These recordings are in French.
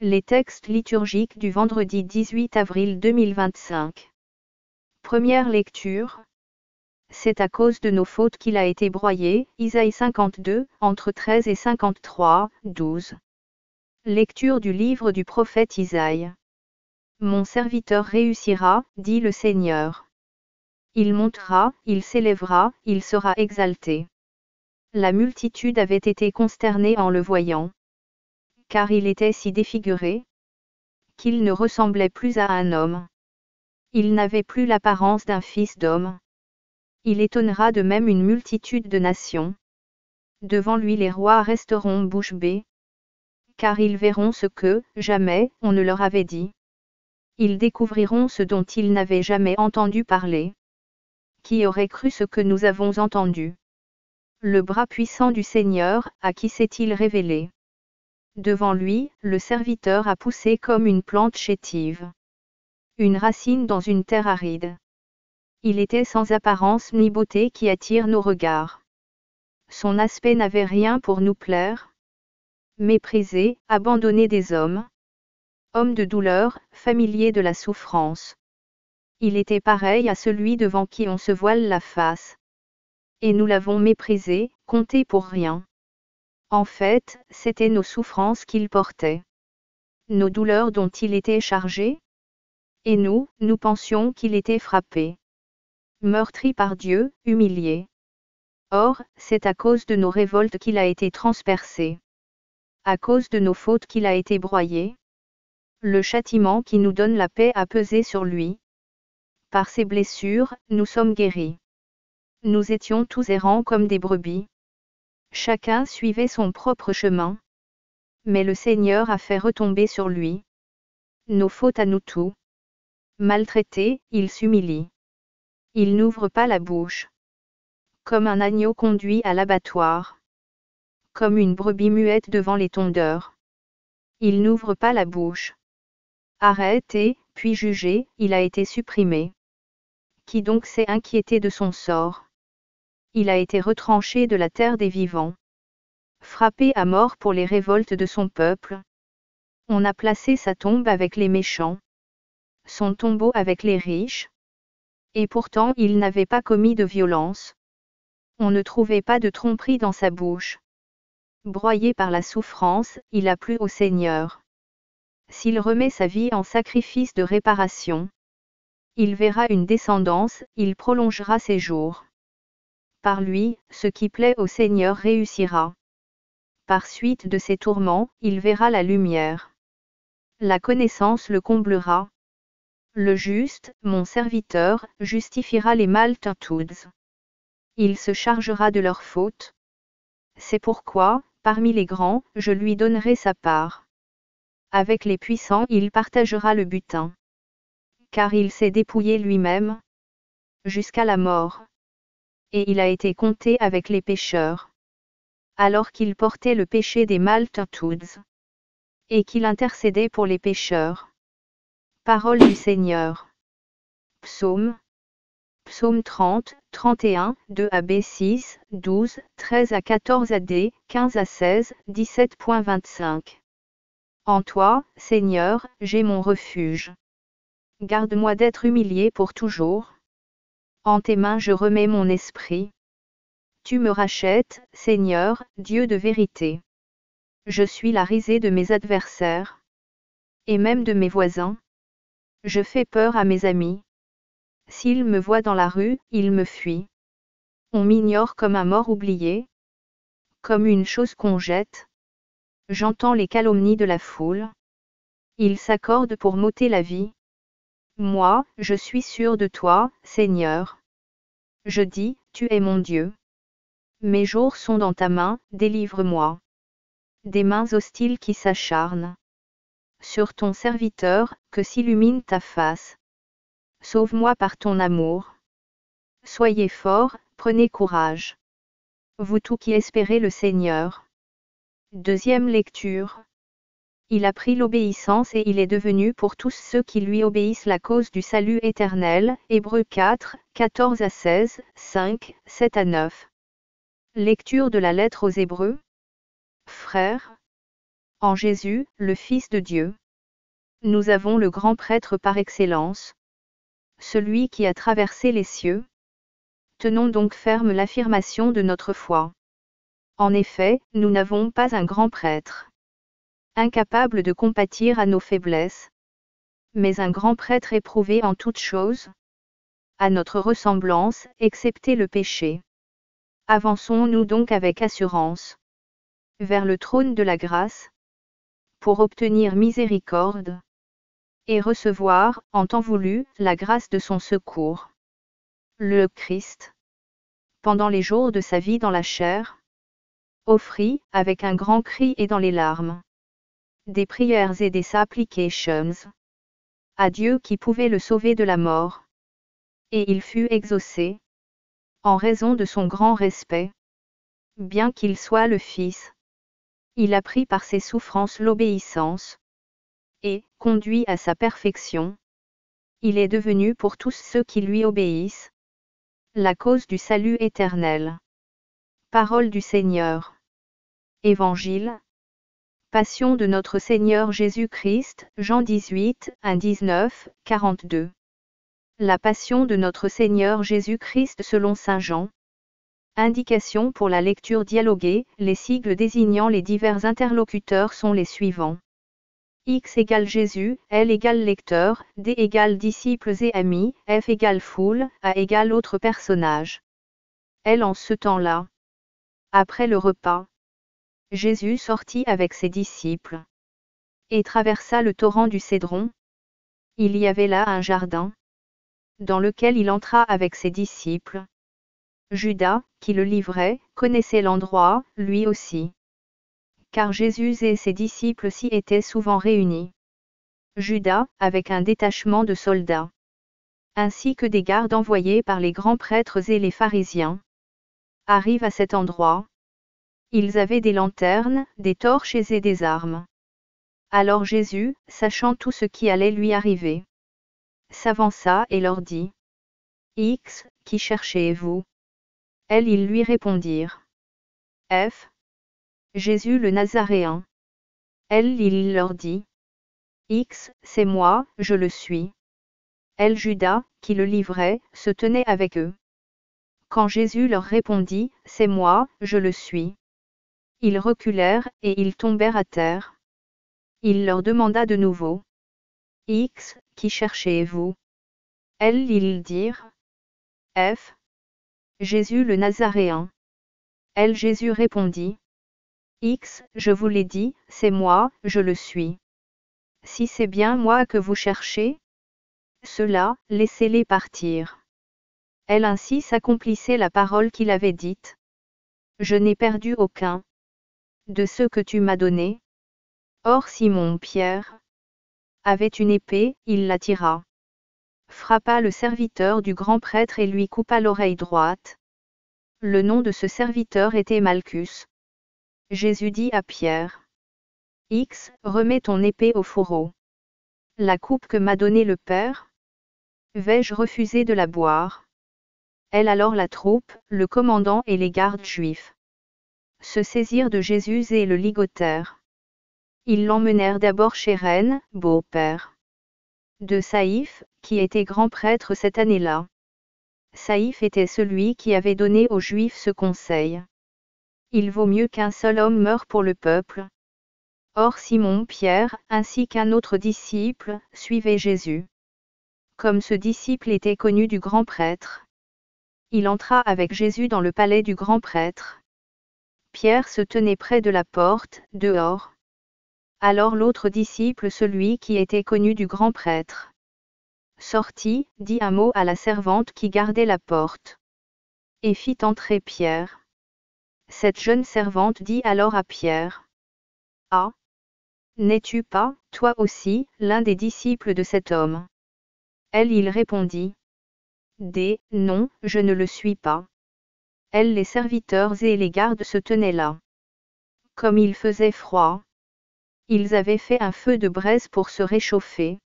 Les textes liturgiques du vendredi 18 avril 2025. Première lecture. C'est à cause de nos fautes qu'il a été broyé, Isaïe 52, entre 13 et 53, 12. Lecture du livre du prophète Isaïe. Mon serviteur réussira, dit le Seigneur. Il montera, il s'élèvera, il sera exalté. La multitude avait été consternée en le voyant. Car il était si défiguré qu'il ne ressemblait plus à un homme. Il n'avait plus l'apparence d'un fils d'homme. Il étonnera de même une multitude de nations. Devant lui les rois resteront bouche bée. Car ils verront ce que, jamais, on ne leur avait dit. Ils découvriront ce dont ils n'avaient jamais entendu parler. Qui aurait cru ce que nous avons entendu? Le bras puissant du Seigneur, à qui s'est-il révélé? Devant lui, le serviteur a poussé comme une plante chétive. Une racine dans une terre aride. Il était sans apparence ni beauté qui attire nos regards. Son aspect n'avait rien pour nous plaire. Méprisé, abandonné des hommes. Homme de douleur, familier de la souffrance. Il était pareil à celui devant qui on se voile la face. Et nous l'avons méprisé, compté pour rien. En fait, c'étaient nos souffrances qu'il portait. Nos douleurs dont il était chargé. Et nous pensions qu'il était frappé. Meurtri par Dieu, humilié. Or, c'est à cause de nos révoltes qu'il a été transpercé. À cause de nos fautes qu'il a été broyé. Le châtiment qui nous donne la paix a pesé sur lui. Par ses blessures, nous sommes guéris. Nous étions tous errants comme des brebis. Chacun suivait son propre chemin. Mais le Seigneur a fait retomber sur lui nos fautes à nous tous. Maltraité, il s'humilie. Il n'ouvre pas la bouche. Comme un agneau conduit à l'abattoir. Comme une brebis muette devant les tondeurs. Il n'ouvre pas la bouche. Arrêté, puis jugé, il a été supprimé. Qui donc s'est inquiété de son sort? Il a été retranché de la terre des vivants. Frappé à mort pour les révoltes de son peuple. On a placé sa tombe avec les méchants. Son tombeau avec les riches. Et pourtant il n'avait pas commis de violence. On ne trouvait pas de tromperie dans sa bouche. Broyé par la souffrance, il a plu au Seigneur. S'il remet sa vie en sacrifice de réparation, il verra une descendance, il prolongera ses jours. Par lui, ce qui plaît au Seigneur réussira. Par suite de ses tourments, il verra la lumière. La connaissance le comblera. Le juste, mon serviteur, justifiera les multitudes. Il se chargera de leurs fautes. C'est pourquoi, parmi les grands, je lui donnerai sa part. Avec les puissants il partagera le butin. Car il s'est dépouillé lui-même. Jusqu'à la mort. Et il a été compté avec les pécheurs. Alors qu'il portait le péché des multitudes. Et qu'il intercédait pour les pécheurs. Parole du Seigneur. Psaume 30, 31, 2 à B 6, 12, 13 à 14 à D, 15 à 16, 17.25. En toi, Seigneur, j'ai mon refuge. Garde-moi d'être humilié pour toujours. En tes mains je remets mon esprit. Tu me rachètes, Seigneur, Dieu de vérité. Je suis la risée de mes adversaires. Et même de mes voisins. Je fais peur à mes amis. S'ils me voient dans la rue, ils me fuient. On m'ignore comme un mort oublié. Comme une chose qu'on jette. J'entends les calomnies de la foule. Ils s'accordent pour m'ôter la vie. Moi, je suis sûr de toi, Seigneur. Je dis, tu es mon Dieu. Mes jours sont dans ta main, délivre-moi. Des mains hostiles qui s'acharnent sur ton serviteur, que s'illumine ta face. Sauve-moi par ton amour. Soyez forts, prenez courage. Vous tous qui espérez le Seigneur. Deuxième lecture. Il a pris l'obéissance et il est devenu pour tous ceux qui lui obéissent la cause du salut éternel. Hébreux 4, 14 à 16, 5, 7 à 9. Lecture de la lettre aux Hébreux. Frères, En Jésus, le Fils de Dieu. Nous avons le grand prêtre par excellence. Celui qui a traversé les cieux. Tenons donc ferme l'affirmation de notre foi. En effet, nous n'avons pas un grand prêtre incapable de compatir à nos faiblesses, mais un grand prêtre éprouvé en toutes choses, à notre ressemblance, excepté le péché. Avançons-nous donc avec assurance vers le trône de la grâce, pour obtenir miséricorde, et recevoir, en temps voulu, la grâce de son secours. Le Christ, pendant les jours de sa vie dans la chair, offrit, avec un grand cri et dans les larmes, des prières et des supplications à Dieu qui pouvait le sauver de la mort. Et il fut exaucé, en raison de son grand respect. Bien qu'il soit le Fils, il apprit par ses souffrances l'obéissance, et, conduit à sa perfection, il est devenu pour tous ceux qui lui obéissent, la cause du salut éternel. Parole du Seigneur. Évangile. Passion de notre Seigneur Jésus-Christ, Jean 18, 1-19, 42. La passion de notre Seigneur Jésus-Christ selon Saint Jean. Indication pour la lecture dialoguée, les sigles désignant les divers interlocuteurs sont les suivants. X égale Jésus, L égale lecteur, D égale disciples et amis, F égale foule, A égale autres personnages. L en ce temps-là. Après le repas, Jésus sortit avec ses disciples et traversa le torrent du Cédron. Il y avait là un jardin, dans lequel il entra avec ses disciples. Judas, qui le livrait, connaissait l'endroit, lui aussi. Car Jésus et ses disciples s'y étaient souvent réunis. Judas, avec un détachement de soldats, ainsi que des gardes envoyés par les grands prêtres et les pharisiens, arrive à cet endroit. Ils avaient des lanternes, des torches et des armes. Alors Jésus, sachant tout ce qui allait lui arriver, s'avança et leur dit: X, qui cherchez-vous? Elles, ils lui répondirent: F. Jésus le Nazaréen. Elles, il leur dit: X, c'est moi, je le suis. Elles, Judas, qui le livrait, se tenait avec eux. Quand Jésus leur répondit: C'est moi, je le suis, ils reculèrent, et ils tombèrent à terre. Il leur demanda de nouveau: X, qui cherchez-vous? Elles, ils dirent: F. Jésus le Nazaréen. Elles, Jésus répondit: X, je vous l'ai dit, c'est moi, je le suis. Si c'est bien moi que vous cherchez, cela, laissez-les partir. Elle, ainsi s'accomplissait la parole qu'il avait dite: Je n'ai perdu aucun de ceux que tu m'as donnés. Or Simon-Pierre avait une épée, il la tira, frappa le serviteur du grand prêtre et lui coupa l'oreille droite. Le nom de ce serviteur était Malchus. Jésus dit à Pierre: X, remets ton épée au fourreau. La coupe que m'a donnée le Père, vais-je refuser de la boire? Elle, alors la troupe, le commandant et les gardes juifs se saisirent de Jésus et le ligotèrent. Ils l'emmenèrent d'abord chez Reine, beau-père de Saïphe, qui était grand prêtre cette année-là. Saïphe était celui qui avait donné aux Juifs ce conseil: Il vaut mieux qu'un seul homme meure pour le peuple. Or Simon-Pierre, ainsi qu'un autre disciple, suivait Jésus. Comme ce disciple était connu du grand prêtre, il entra avec Jésus dans le palais du grand prêtre. Pierre se tenait près de la porte, dehors. Alors l'autre disciple, celui qui était connu du grand prêtre, sortit, dit un mot à la servante qui gardait la porte, et fit entrer Pierre. Cette jeune servante dit alors à Pierre: Ah! N'es-tu pas, toi aussi, l'un des disciples de cet homme? Elle, il répondit: Non, je ne le suis pas. Elle, les serviteurs et les gardes se tenaient là. Comme il faisait froid, ils avaient fait un feu de braise pour se réchauffer.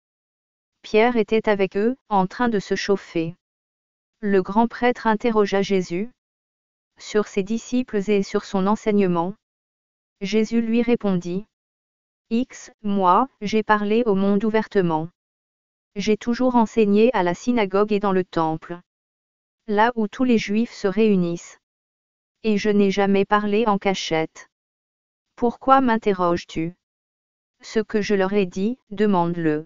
Pierre était avec eux, en train de se chauffer. Le grand prêtre interrogea Jésus sur ses disciples et sur son enseignement. Jésus lui répondit: Moi, j'ai parlé au monde ouvertement. J'ai toujours enseigné à la synagogue et dans le temple. Là où tous les Juifs se réunissent. Et je n'ai jamais parlé en cachette. Pourquoi m'interroges-tu? Ce que je leur ai dit, demande-le.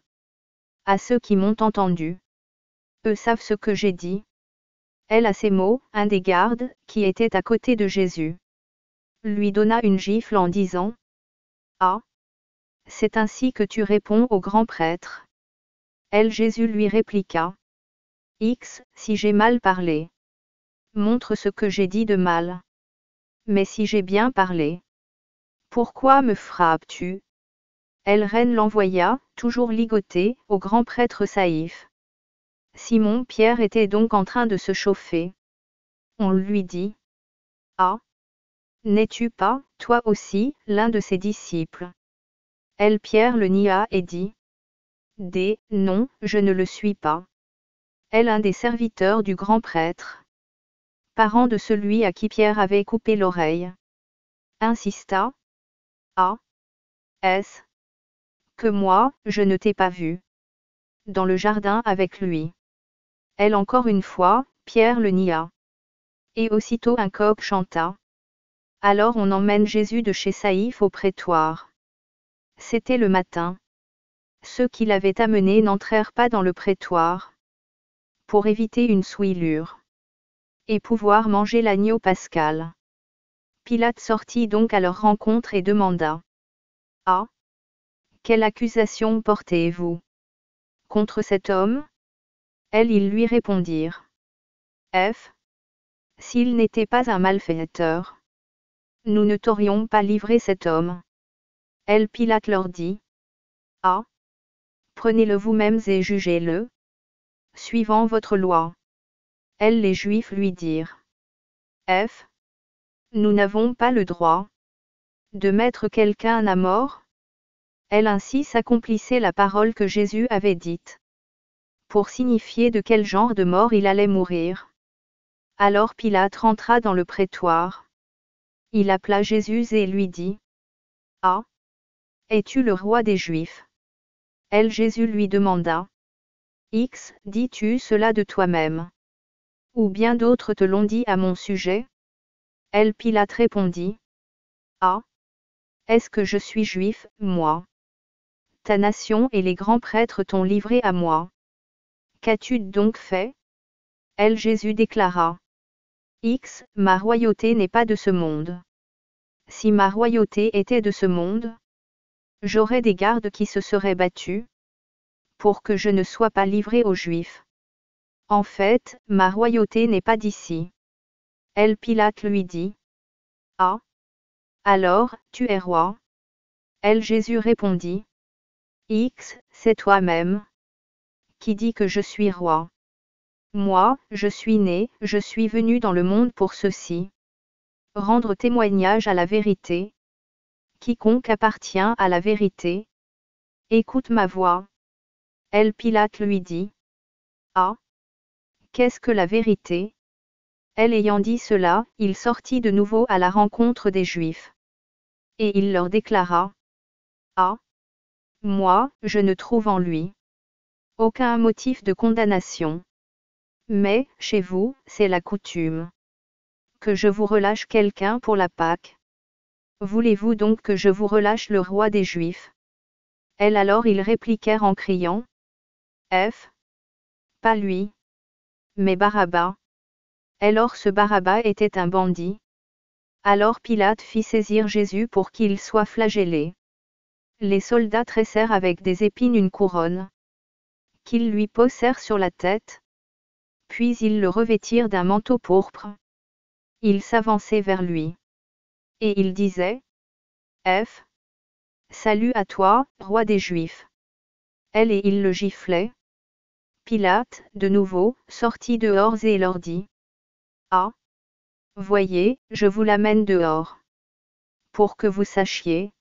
À ceux qui m'ont entendu. Eux savent ce que j'ai dit. Elle, à ces mots, un des gardes, qui était à côté de Jésus, lui donna une gifle en disant: Ah! C'est ainsi que tu réponds au grand prêtre. Jésus lui répliqua: Si j'ai mal parlé, montre ce que j'ai dit de mal. Mais si j'ai bien parlé, pourquoi me frappes-tu? Reine l'envoya, toujours ligoté, au grand prêtre Saïphe. Simon-Pierre était donc en train de se chauffer. On lui dit: Ah! N'es-tu pas, toi aussi, l'un de ses disciples? Pierre le nia et dit: Non, je ne le suis pas. Un des serviteurs du grand prêtre, parent de celui à qui Pierre avait coupé l'oreille, insista: Ah! Est-ce que moi, je ne t'ai pas vu dans le jardin avec lui? Encore une fois, Pierre le nia. Et aussitôt un coq chanta. Alors on emmène Jésus de chez Saïphe au prétoire. C'était le matin. Ceux qui l'avaient amené n'entrèrent pas dans le prétoire, pour éviter une souillure, et pouvoir manger l'agneau pascal. Pilate sortit donc à leur rencontre et demanda: Ah! Quelle accusation portez-vous contre cet homme? Ils lui répondirent: S'il n'était pas un malfaiteur, nous ne t'aurions pas livré cet homme. Pilate leur dit: Ah! Prenez-le vous-mêmes et jugez-le, suivant votre loi. Les Juifs lui dirent: Nous n'avons pas le droit de mettre quelqu'un à mort. Ainsi s'accomplissait la parole que Jésus avait dite, pour signifier de quel genre de mort il allait mourir. Alors Pilate rentra dans le prétoire. Il appela Jésus et lui dit: Ah! Es-tu le roi des Juifs? Jésus lui demanda: Dis-tu cela de toi-même? Ou bien d'autres te l'ont dit à mon sujet? Pilate répondit: Ah! Est-ce que je suis juif, moi? Ta nation et les grands prêtres t'ont livré à moi. Qu'as-tu donc fait? Jésus déclara: Ma royauté n'est pas de ce monde. Si ma royauté était de ce monde, j'aurais des gardes qui se seraient battus, pour que je ne sois pas livré aux Juifs. En fait, ma royauté n'est pas d'ici. Pilate lui dit: Ah! Alors, tu es roi? Jésus répondit: C'est toi-même qui dis que je suis roi. Moi, je suis né, je suis venu dans le monde pour ceci. Rendre témoignage à la vérité. Quiconque appartient à la vérité, écoute ma voix. Pilate lui dit: Ah! Qu'est-ce que la vérité? Ayant dit cela, il sortit de nouveau à la rencontre des Juifs. Et il leur déclara: Ah! Moi, je ne trouve en lui aucun motif de condamnation. Mais, chez vous, c'est la coutume que je vous relâche quelqu'un pour la Pâque. Voulez-vous donc que je vous relâche le roi des Juifs? Alors ils répliquèrent en criant: Pas lui, mais Barabbas. Or ce Barabbas était un bandit. Alors Pilate fit saisir Jésus pour qu'il soit flagellé. Les soldats tressèrent avec des épines une couronne, qu'ils lui posèrent sur la tête. Puis ils le revêtirent d'un manteau pourpre. Ils s'avançaient vers lui. Et ils disaient: Salut à toi, roi des Juifs. Et ils le giflaient. Pilate, de nouveau, sortit dehors et leur dit: Ah! Voyez, je vous l'amène dehors. Pour que vous sachiez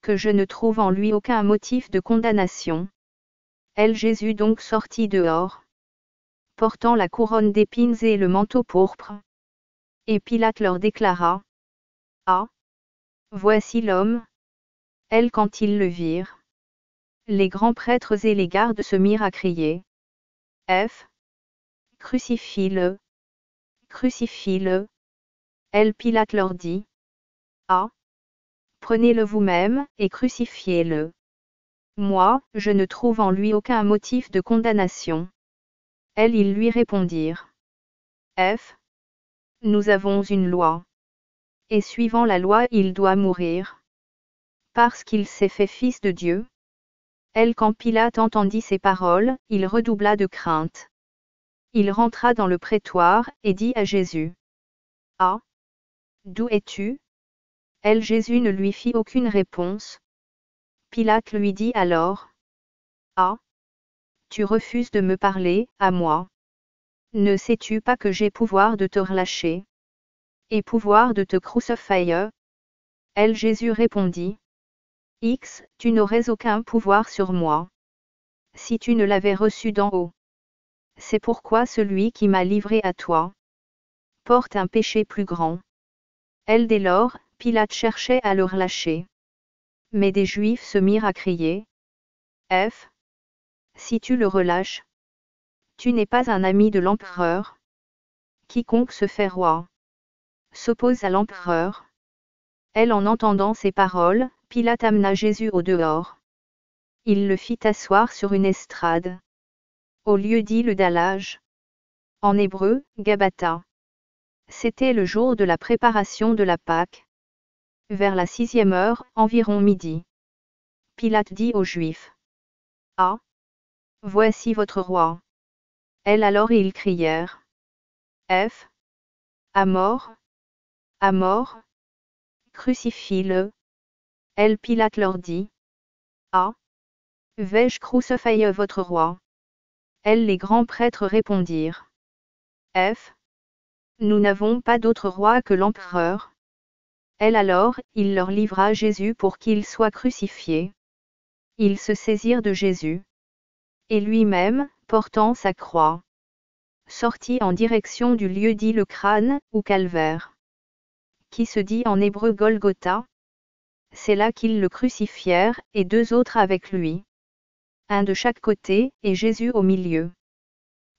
que je ne trouve en lui aucun motif de condamnation. Jésus donc sortit dehors, portant la couronne d'épines et le manteau pourpre. Et Pilate leur déclara: Ah! Voici l'homme. Elle quand ils le virent. Les grands prêtres et les gardes se mirent à crier. F. Crucifie-le. Crucifie-le. Elle Pilate leur dit. A. Prenez-le vous-même, et crucifiez-le. Moi, je ne trouve en lui aucun motif de condamnation. Ils lui répondirent. F. Nous avons une loi. Et suivant la loi il doit mourir. Parce qu'il s'est fait fils de Dieu. Quand Pilate entendit ces paroles, il redoubla de crainte. Il rentra dans le prétoire, et dit à Jésus. Ah. D'où es-tu? Jésus ne lui fit aucune réponse. Pilate lui dit alors. Ah. Tu refuses de me parler, à moi. Ne sais-tu pas que j'ai pouvoir de te relâcher? Et pouvoir de te crucifier? Jésus répondit. X, tu n'aurais aucun pouvoir sur moi. Si tu ne l'avais reçu d'en haut. C'est pourquoi celui qui m'a livré à toi porte un péché plus grand. Dès lors, Pilate cherchait à le relâcher. Mais des Juifs se mirent à crier. F. Si tu le relâches, tu n'es pas un ami de l'empereur. Quiconque se fait roi s'oppose à l'empereur. En entendant ces paroles, Pilate amena Jésus au dehors. Il le fit asseoir sur une estrade. Au lieu dit le dallage. En hébreu, Gabata. C'était le jour de la préparation de la Pâque. Vers la 6e heure, environ midi. Pilate dit aux Juifs. Ah! Voici votre roi. Alors ils crièrent. F. À mort! À mort! Crucifie-le! Pilate leur dit. Ah! Vais-je crucifier votre roi? Les grands prêtres répondirent. F. Nous n'avons pas d'autre roi que l'empereur. Alors, il leur livra Jésus pour qu'il soit crucifié. Ils se saisirent de Jésus. Et lui-même, portant sa croix, sortit en direction du lieu dit le crâne, ou calvaire, qui se dit en hébreu Golgotha. C'est là qu'ils le crucifièrent, et 2 autres avec lui. Un de chaque côté, et Jésus au milieu.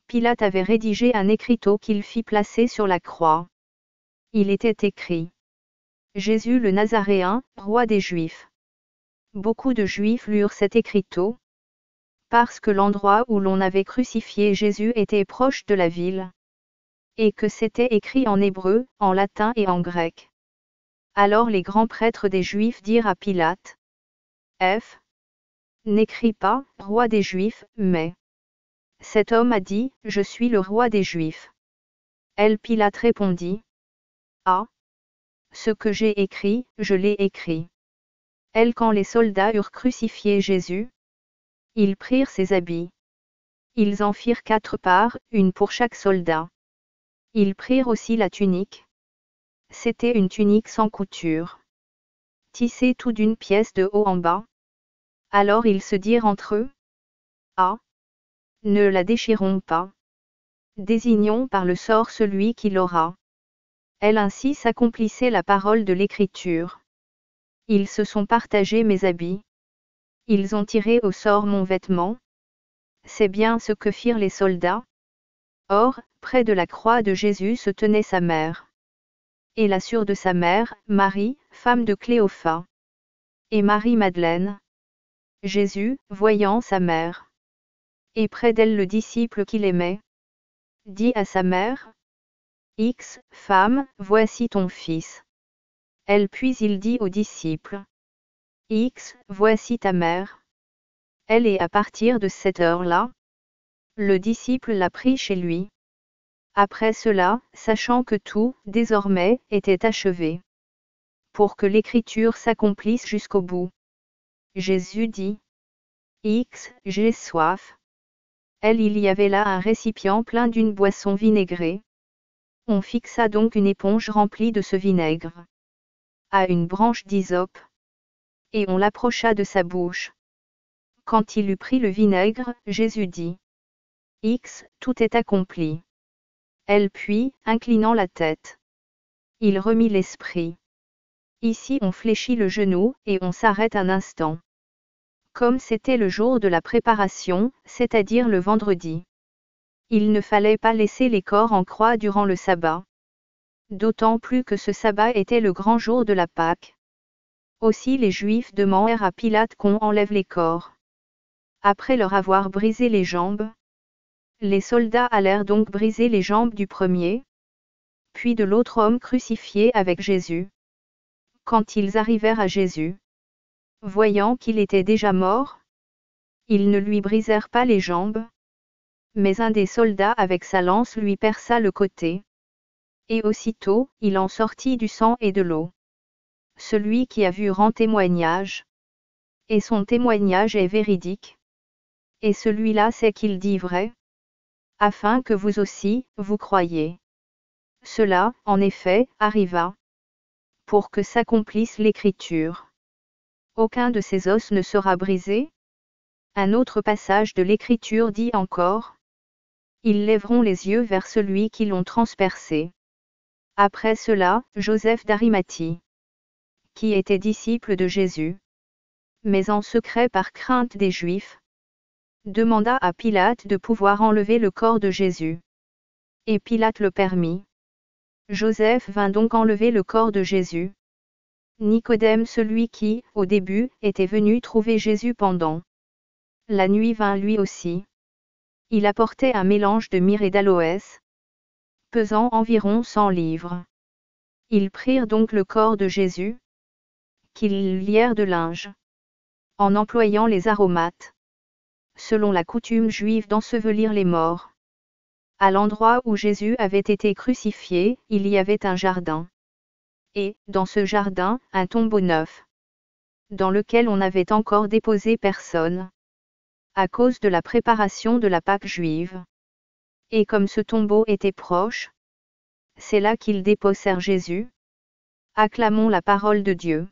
Pilate avait rédigé un écriteau qu'il fit placer sur la croix. Il était écrit. Jésus le Nazaréen, roi des Juifs. Beaucoup de Juifs lurent cet écriteau. Parce que l'endroit où l'on avait crucifié Jésus était proche de la ville. Et que c'était écrit en hébreu, en latin et en grec. Alors les grands prêtres des Juifs dirent à Pilate. F. N'écris pas, roi des Juifs, mais. Cet homme a dit, je suis le roi des Juifs. Pilate répondit. Ah. Ce que j'ai écrit, je l'ai écrit. Quand les soldats eurent crucifié Jésus, ils prirent ses habits. Ils en firent 4 parts, une pour chaque soldat. Ils prirent aussi la tunique. C'était une tunique sans couture, tissée tout d'une pièce de haut en bas. Alors ils se dirent entre eux. Ah! Ne la déchirons pas. Désignons par le sort celui qui l'aura. Ainsi s'accomplissait la parole de l'Écriture. Ils se sont partagés mes habits. Ils ont tiré au sort mon vêtement. C'est bien ce que firent les soldats. Or, près de la croix de Jésus se tenait sa mère. Et la sœur de sa mère, Marie, femme de Cléophas. Et Marie-Madeleine. Jésus, voyant sa mère. Et près d'elle le disciple qu'il aimait. Dit à sa mère. X, femme, voici ton fils. Puis il dit au disciple. X, voici ta mère. Et à partir de cette heure-là, le disciple l'a pris chez lui. Après cela, sachant que tout, désormais, était achevé. Pour que l'écriture s'accomplisse jusqu'au bout. Jésus dit. X, j'ai soif. Il y avait là un récipient plein d'une boisson vinaigrée. On fixa donc une éponge remplie de ce vinaigre à une branche d'hysope. Et on l'approcha de sa bouche. Quand il eut pris le vinaigre, Jésus dit. X, tout est accompli. Puis, inclinant la tête, il remit l'esprit. Ici on fléchit le genou, et on s'arrête un instant. Comme c'était le jour de la préparation, c'est-à-dire le vendredi. Il ne fallait pas laisser les corps en croix durant le sabbat. D'autant plus que ce sabbat était le grand jour de la Pâque. Aussi les Juifs demandèrent à Pilate qu'on enlève les corps. Après leur avoir brisé les jambes, les soldats allèrent donc briser les jambes du premier, puis de l'autre homme crucifié avec Jésus. Quand ils arrivèrent à Jésus, voyant qu'il était déjà mort, ils ne lui brisèrent pas les jambes, mais un des soldats avec sa lance lui perça le côté. Et aussitôt, il en sortit du sang et de l'eau. Celui qui a vu rend témoignage. Et son témoignage est véridique. Et celui-là sait qu'il dit vrai, afin que vous aussi, vous croyiez. Cela, en effet, arriva, pour que s'accomplisse l'Écriture. Aucun de ces os ne sera brisé. Un autre passage de l'Écriture dit encore, ils lèveront les yeux vers celui qui l'ont transpercé. Après cela, Joseph d'Arimathie, qui était disciple de Jésus, mais en secret par crainte des Juifs, demanda à Pilate de pouvoir enlever le corps de Jésus. Et Pilate le permit. Joseph vint donc enlever le corps de Jésus. Nicodème, celui qui, au début, était venu trouver Jésus pendant la nuit, vint lui aussi. Il apportait un mélange de myrrhe et d'aloès, pesant environ 100 livres. Ils prirent donc le corps de Jésus, qu'ils lièrent de linge, en employant les aromates, selon la coutume juive d'ensevelir les morts. À l'endroit où Jésus avait été crucifié, il y avait un jardin. Et, dans ce jardin, un tombeau neuf, dans lequel on n'avait encore déposé personne, à cause de la préparation de la Pâque juive. Et comme ce tombeau était proche, c'est là qu'ils déposèrent Jésus. Acclamons la parole de Dieu.